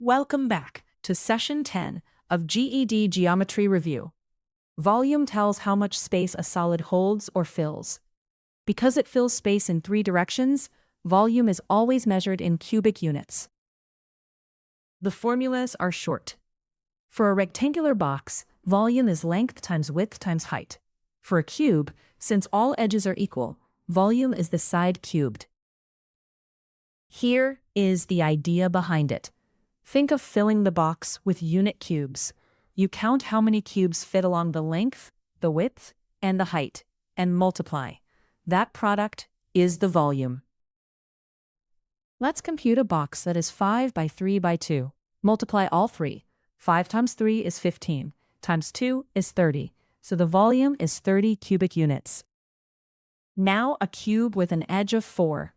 Welcome back to Session 10 of GED Geometry Review. Volume tells how much space a solid holds or fills. Because it fills space in three directions, volume is always measured in cubic units. The formulas are short. For a rectangular box, volume is length times width times height. For a cube, since all edges are equal, volume is the side cubed. Here is the idea behind it. Think of filling the box with unit cubes. You count how many cubes fit along the length, the width, and the height, and multiply. That product is the volume. Let's compute a box that is 5 by 3 by 2. Multiply all three. 5 times 3 is 15, times 2 is 30, so the volume is 30 cubic units. Now a cube with an edge of 4.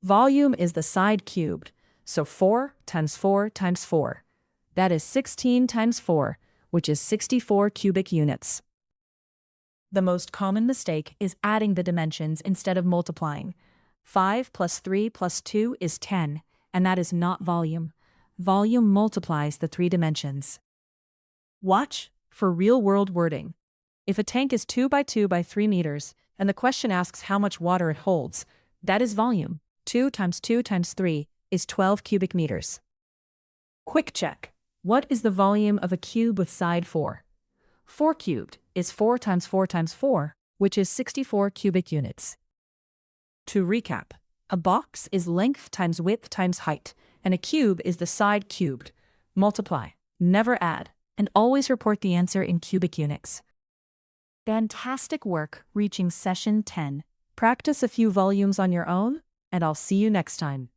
Volume is the side cubed. So 4 times 4 times 4. That is 16 times 4, which is 64 cubic units. The most common mistake is adding the dimensions instead of multiplying. 5 plus 3 plus 2 is 10, and that is not volume. Volume multiplies the three dimensions. Watch for real-world wording. If a tank is 2 by 2 by 3 meters, and the question asks how much water it holds, that is volume. 2 times 2 times 3 is 12 cubic meters. Quick check. What is the volume of a cube with side 4? 4 cubed is 4 times 4 times 4, which is 64 cubic units. To recap, a box is length times width times height, and a cube is the side cubed. Multiply, never add, and always report the answer in cubic units. Fantastic work reaching Session 10. Practice a few volumes on your own, and I'll see you next time.